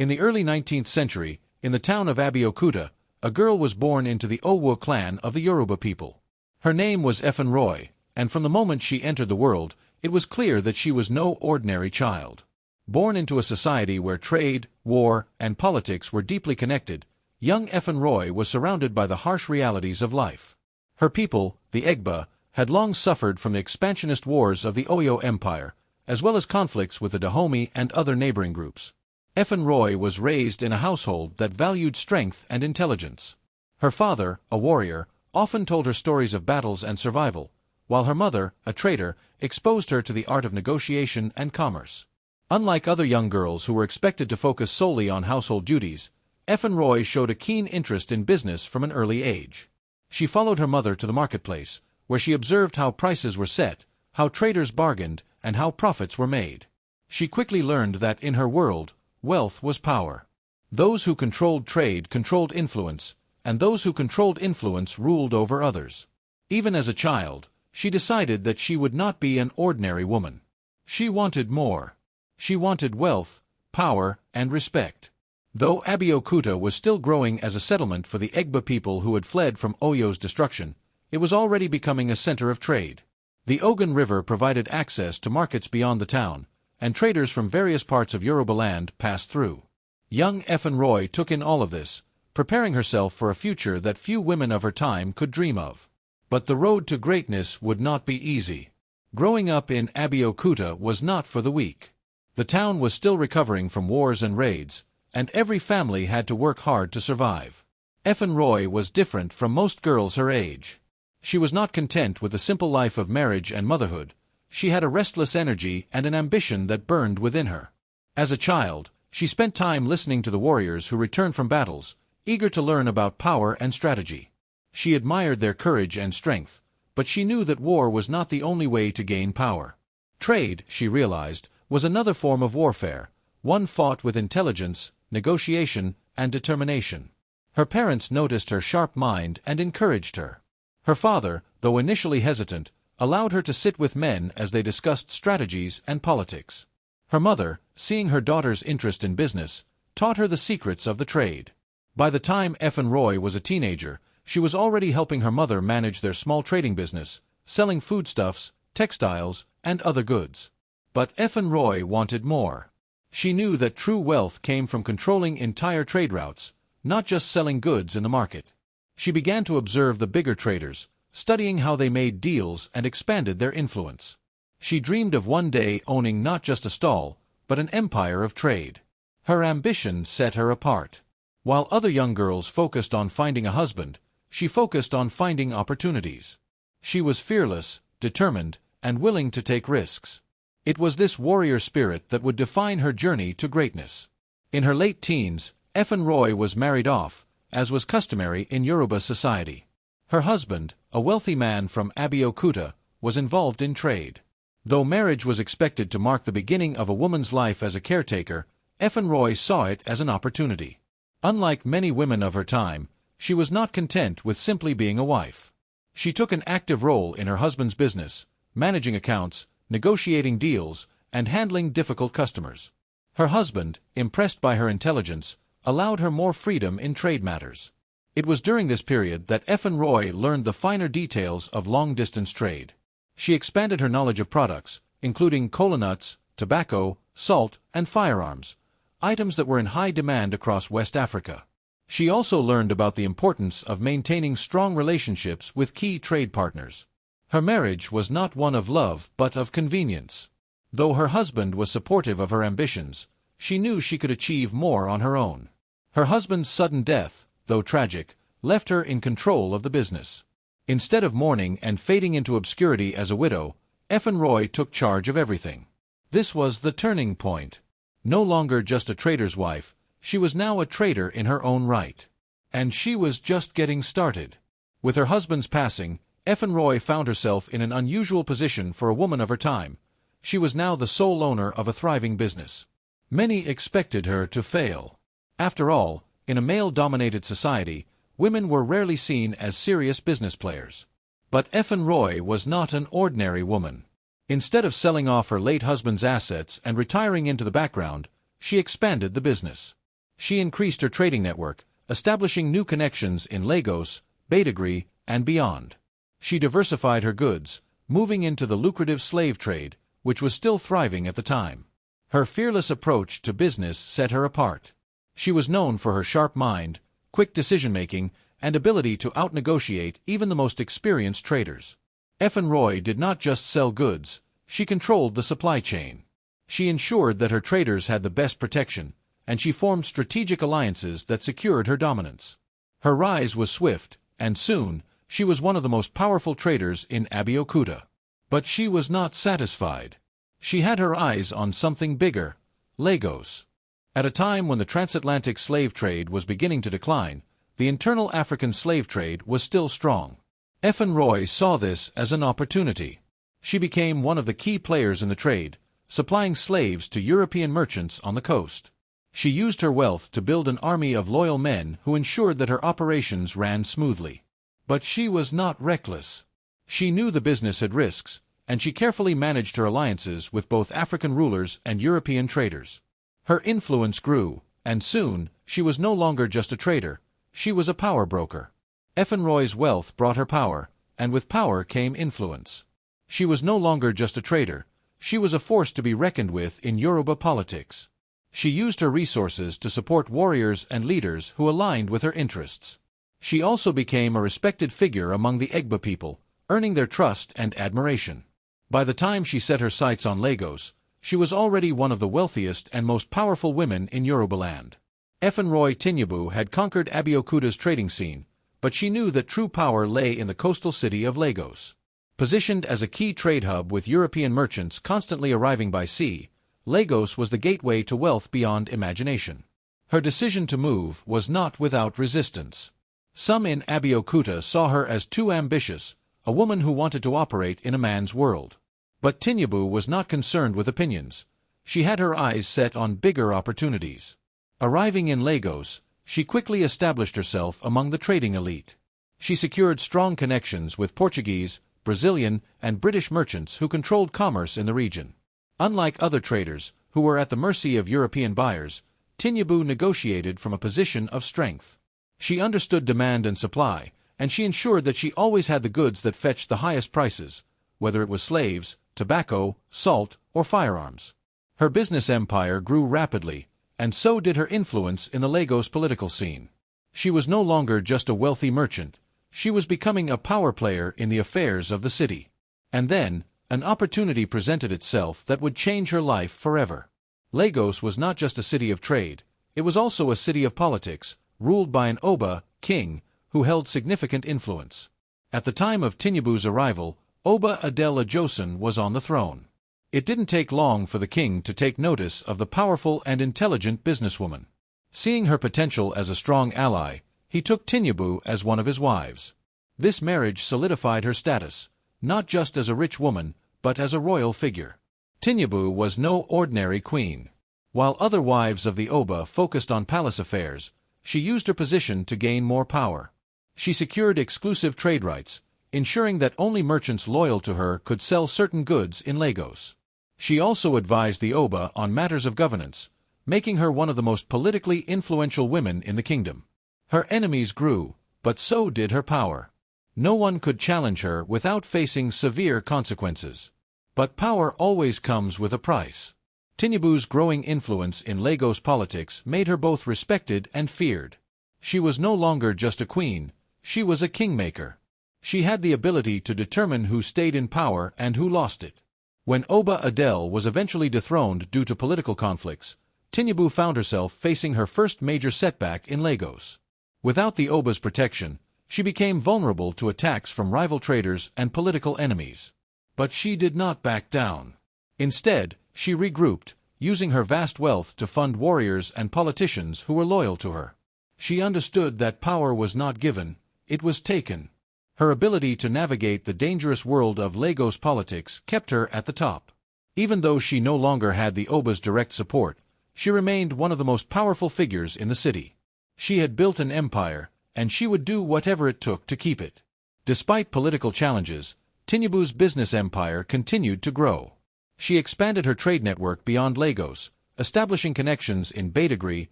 In the early 19th century, in the town of Abeokuta, a girl was born into the Owo clan of the Yoruba people. Her name was Efunroye, and from the moment she entered the world, it was clear that she was no ordinary child. Born into a society where trade, war, and politics were deeply connected, young Efunroye was surrounded by the harsh realities of life. Her people, the Egba, had long suffered from the expansionist wars of the Oyo Empire, as well as conflicts with the Dahomey and other neighboring groups. Efunroye was raised in a household that valued strength and intelligence. Her father, a warrior, often told her stories of battles and survival, while her mother, a trader, exposed her to the art of negotiation and commerce. Unlike other young girls who were expected to focus solely on household duties, Efunroye showed a keen interest in business from an early age. She followed her mother to the marketplace, where she observed how prices were set, how traders bargained, and how profits were made. She quickly learned that in her world, wealth was power. Those who controlled trade controlled influence, and those who controlled influence ruled over others. Even as a child, she decided that she would not be an ordinary woman. She wanted more. She wanted wealth, power, and respect. Though Abeokuta was still growing as a settlement for the Egba people who had fled from Oyo's destruction, it was already becoming a center of trade. The Ogun River provided access to markets beyond the town, and traders from various parts of Yoruba land passed through. Young Efunroye took in all of this, preparing herself for a future that few women of her time could dream of. But the road to greatness would not be easy. Growing up in Abeokuta was not for the weak. The town was still recovering from wars and raids, and every family had to work hard to survive. Efunroye was different from most girls her age. She was not content with the simple life of marriage and motherhood. She had a restless energy and an ambition that burned within her. As a child, she spent time listening to the warriors who returned from battles, eager to learn about power and strategy. She admired their courage and strength, but she knew that war was not the only way to gain power. Trade, she realized, was another form of warfare, one fought with intelligence, negotiation, and determination. Her parents noticed her sharp mind and encouraged her. Her father, though initially hesitant, allowed her to sit with men as they discussed strategies and politics. Her mother, seeing her daughter's interest in business, taught her the secrets of the trade. By the time Efunroye was a teenager, she was already helping her mother manage their small trading business, selling foodstuffs, textiles, and other goods. But Efunroye wanted more. She knew that true wealth came from controlling entire trade routes, not just selling goods in the market. She began to observe the bigger traders, studying how they made deals and expanded their influence. She dreamed of one day owning not just a stall, but an empire of trade. Her ambition set her apart. While other young girls focused on finding a husband, she focused on finding opportunities. She was fearless, determined, and willing to take risks. It was this warrior spirit that would define her journey to greatness. In her late teens, Efunroye was married off, as was customary in Yoruba society. Her husband, a wealthy man from Abeokuta, was involved in trade. Though marriage was expected to mark the beginning of a woman's life as a caretaker, Efunroye saw it as an opportunity. Unlike many women of her time, she was not content with simply being a wife. She took an active role in her husband's business, managing accounts, negotiating deals, and handling difficult customers. Her husband, impressed by her intelligence, allowed her more freedom in trade matters. It was during this period that Efunroye learned the finer details of long-distance trade. She expanded her knowledge of products, including kola nuts, tobacco, salt, and firearms, items that were in high demand across West Africa. She also learned about the importance of maintaining strong relationships with key trade partners. Her marriage was not one of love but of convenience. Though her husband was supportive of her ambitions, she knew she could achieve more on her own. Her husband's sudden death, though tragic, left her in control of the business. Instead of mourning and fading into obscurity as a widow, Efunroye took charge of everything. This was the turning point. No longer just a trader's wife, she was now a trader in her own right. And she was just getting started. With her husband's passing, Efunroye found herself in an unusual position for a woman of her time. She was now the sole owner of a thriving business. Many expected her to fail. After all, in a male-dominated society, women were rarely seen as serious business players. But Efunroye was not an ordinary woman. Instead of selling off her late husband's assets and retiring into the background, she expanded the business. She increased her trading network, establishing new connections in Lagos, Bedtime, and beyond. She diversified her goods, moving into the lucrative slave trade, which was still thriving at the time. Her fearless approach to business set her apart. She was known for her sharp mind, quick decision-making, and ability to outnegotiate even the most experienced traders. Efunroye did not just sell goods, she controlled the supply chain. She ensured that her traders had the best protection, and she formed strategic alliances that secured her dominance. Her rise was swift, and soon, she was one of the most powerful traders in Abeokuta. But she was not satisfied. She had her eyes on something bigger: Lagos. At a time when the transatlantic slave trade was beginning to decline, the internal African slave trade was still strong. Efunroye saw this as an opportunity. She became one of the key players in the trade, supplying slaves to European merchants on the coast. She used her wealth to build an army of loyal men who ensured that her operations ran smoothly. But she was not reckless. She knew the business had risks, and she carefully managed her alliances with both African rulers and European traders. Her influence grew, and soon, she was no longer just a trader, she was a power broker. Efunroye's wealth brought her power, and with power came influence. She was no longer just a trader, she was a force to be reckoned with in Yoruba politics. She used her resources to support warriors and leaders who aligned with her interests. She also became a respected figure among the Egba people, earning their trust and admiration. By the time she set her sights on Lagos, she was already one of the wealthiest and most powerful women in Yorubaland. Efunroye Tinyabu had conquered Abeokuta's trading scene, but she knew that true power lay in the coastal city of Lagos. Positioned as a key trade hub with European merchants constantly arriving by sea, Lagos was the gateway to wealth beyond imagination. Her decision to move was not without resistance. Some in Abeokuta saw her as too ambitious, a woman who wanted to operate in a man's world. But Tinyabu was not concerned with opinions. She had her eyes set on bigger opportunities. Arriving in Lagos, she quickly established herself among the trading elite. She secured strong connections with Portuguese, Brazilian, and British merchants who controlled commerce in the region. Unlike other traders, who were at the mercy of European buyers, Tinyabu negotiated from a position of strength. She understood demand and supply, and she ensured that she always had the goods that fetched the highest prices, whether it was slaves, tobacco, salt, or firearms. Her business empire grew rapidly, and so did her influence in the Lagos political scene. She was no longer just a wealthy merchant, she was becoming a power player in the affairs of the city. And then, an opportunity presented itself that would change her life forever. Lagos was not just a city of trade, it was also a city of politics, ruled by an Oba, king, who held significant influence. At the time of Tinyabu's arrival, Oba Adel Ajosin was on the throne. It didn't take long for the king to take notice of the powerful and intelligent businesswoman. Seeing her potential as a strong ally, he took Tinyabu as one of his wives. This marriage solidified her status, not just as a rich woman, but as a royal figure. Tinyabu was no ordinary queen. While other wives of the Oba focused on palace affairs, she used her position to gain more power. She secured exclusive trade rights, ensuring that only merchants loyal to her could sell certain goods in Lagos. She also advised the Oba on matters of governance, making her one of the most politically influential women in the kingdom. Her enemies grew, but so did her power. No one could challenge her without facing severe consequences. But power always comes with a price. Tinyabu's growing influence in Lagos politics made her both respected and feared. She was no longer just a queen, she was a kingmaker. She had the ability to determine who stayed in power and who lost it. When Oba Adel was eventually dethroned due to political conflicts, Tinyabu found herself facing her first major setback in Lagos. Without the Oba's protection, she became vulnerable to attacks from rival traders and political enemies. But she did not back down. Instead, she regrouped, using her vast wealth to fund warriors and politicians who were loyal to her. She understood that power was not given, it was taken. Her ability to navigate the dangerous world of Lagos politics kept her at the top. Even though she no longer had the Oba's direct support, she remained one of the most powerful figures in the city. She had built an empire, and she would do whatever it took to keep it. Despite political challenges, Tinyabu's business empire continued to grow. She expanded her trade network beyond Lagos, establishing connections in Bedtime,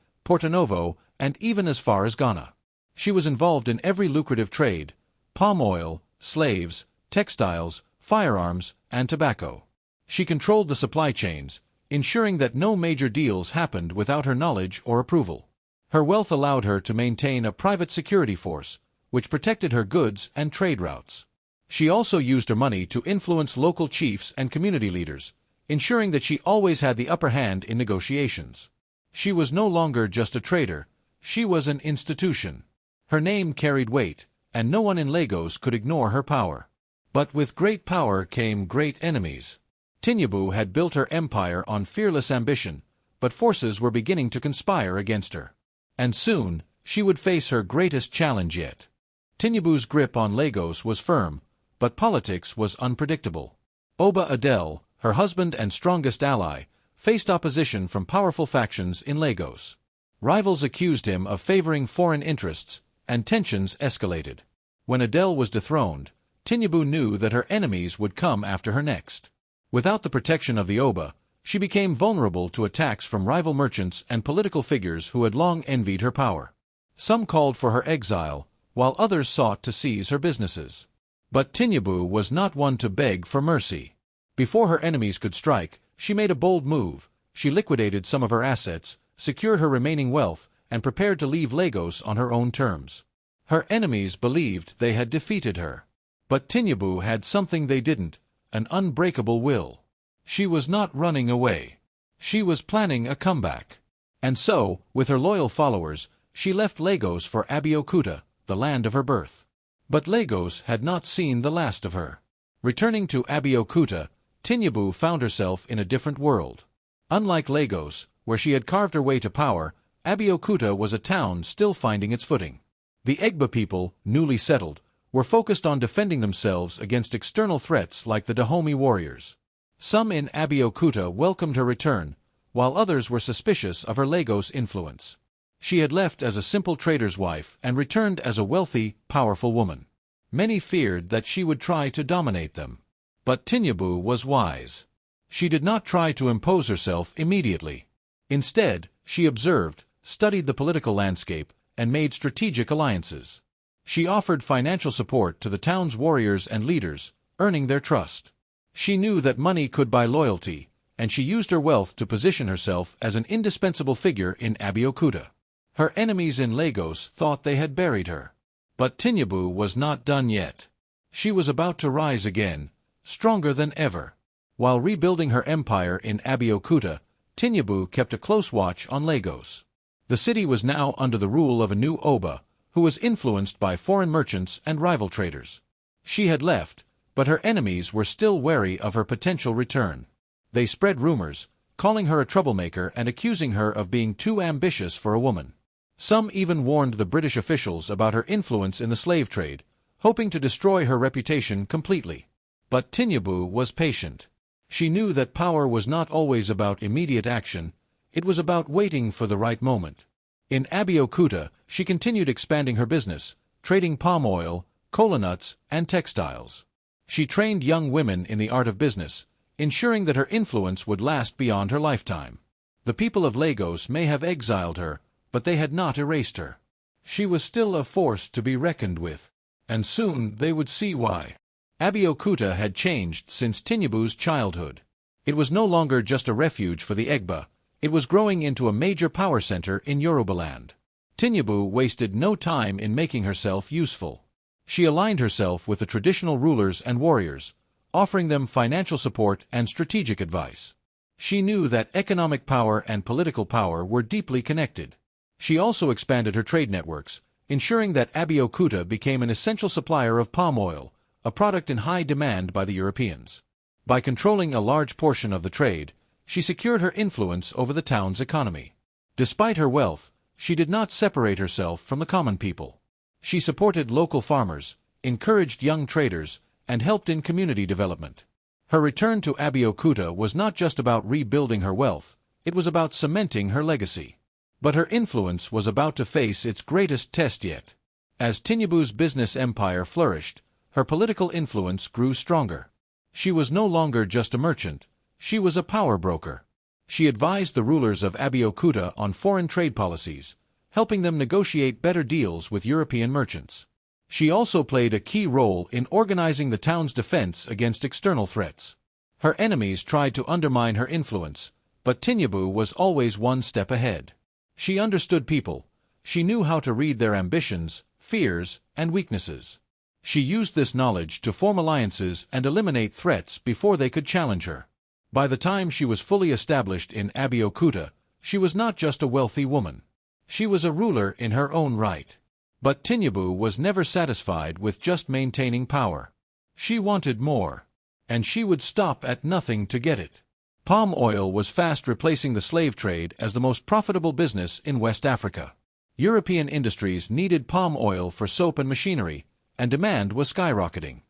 Porto-Novo, and even as far as Ghana. She was involved in every lucrative trade: palm oil, slaves, textiles, firearms, and tobacco. She controlled the supply chains, ensuring that no major deals happened without her knowledge or approval. Her wealth allowed her to maintain a private security force, which protected her goods and trade routes. She also used her money to influence local chiefs and community leaders, ensuring that she always had the upper hand in negotiations. She was no longer just a trader, she was an institution. Her name carried weight, and no one in Lagos could ignore her power. But with great power came great enemies. Tinyabu had built her empire on fearless ambition, but forces were beginning to conspire against her. And soon, she would face her greatest challenge yet. Tinyabu's grip on Lagos was firm, but politics was unpredictable. Oba Adel, her husband and strongest ally, faced opposition from powerful factions in Lagos. Rivals accused him of favoring foreign interests, and tensions escalated. When Adel was dethroned, Tinyabu knew that her enemies would come after her next. Without the protection of the Oba, she became vulnerable to attacks from rival merchants and political figures who had long envied her power. Some called for her exile, while others sought to seize her businesses. But Tinyabu was not one to beg for mercy. Before her enemies could strike, she made a bold move. She liquidated some of her assets, secured her remaining wealth, and prepared to leave Lagos on her own terms. Her enemies believed they had defeated her. But Tinyabu had something they didn't: an unbreakable will. She was not running away. She was planning a comeback. And so, with her loyal followers, she left Lagos for Abeokuta, the land of her birth. But Lagos had not seen the last of her. Returning to Abeokuta, Tinyabu found herself in a different world. Unlike Lagos, where she had carved her way to power, Abeokuta was a town still finding its footing. The Egba people, newly settled, were focused on defending themselves against external threats like the Dahomey warriors. Some in Abeokuta welcomed her return, while others were suspicious of her Lagos influence. She had left as a simple trader's wife and returned as a wealthy, powerful woman. Many feared that she would try to dominate them. But Tinyabu was wise. She did not try to impose herself immediately. Instead, she observed, studied the political landscape, and made strategic alliances. She offered financial support to the town's warriors and leaders, earning their trust. She knew that money could buy loyalty, and she used her wealth to position herself as an indispensable figure in Abeokuta. Her enemies in Lagos thought they had buried her. But Tinyabu was not done yet. She was about to rise again, stronger than ever. While rebuilding her empire in Abeokuta, Tinyabu kept a close watch on Lagos. The city was now under the rule of a new Oba, who was influenced by foreign merchants and rival traders. She had left, but her enemies were still wary of her potential return. They spread rumors, calling her a troublemaker and accusing her of being too ambitious for a woman. Some even warned the British officials about her influence in the slave trade, hoping to destroy her reputation completely. But Tinyabu was patient. She knew that power was not always about immediate action, it was about waiting for the right moment. In Abeokuta, she continued expanding her business, trading palm oil, kola nuts, and textiles. She trained young women in the art of business, ensuring that her influence would last beyond her lifetime. The people of Lagos may have exiled her, but they had not erased her. She was still a force to be reckoned with, and soon they would see why. Abeokuta had changed since Tinyabu's childhood. It was no longer just a refuge for the Egba, it was growing into a major power center in Yorubaland. Tinyabu wasted no time in making herself useful. She aligned herself with the traditional rulers and warriors, offering them financial support and strategic advice. She knew that economic power and political power were deeply connected. She also expanded her trade networks, ensuring that Abeokuta became an essential supplier of palm oil, a product in high demand by the Europeans. By controlling a large portion of the trade, she secured her influence over the town's economy. Despite her wealth, she did not separate herself from the common people. She supported local farmers, encouraged young traders, and helped in community development. Her return to Abeokuta was not just about rebuilding her wealth, it was about cementing her legacy. But her influence was about to face its greatest test yet. As Tinyabu's business empire flourished, her political influence grew stronger. She was no longer just a merchant, she was a power broker. She advised the rulers of Abeokuta on foreign trade policies, helping them negotiate better deals with European merchants. She also played a key role in organizing the town's defense against external threats. Her enemies tried to undermine her influence, but Tinyabu was always one step ahead. She understood people. She knew how to read their ambitions, fears, and weaknesses. She used this knowledge to form alliances and eliminate threats before they could challenge her. By the time she was fully established in Abeokuta, she was not just a wealthy woman. She was a ruler in her own right. But Tinyabu was never satisfied with just maintaining power. She wanted more. And she would stop at nothing to get it. Palm oil was fast replacing the slave trade as the most profitable business in West Africa. European industries needed palm oil for soap and machinery, and demand was skyrocketing.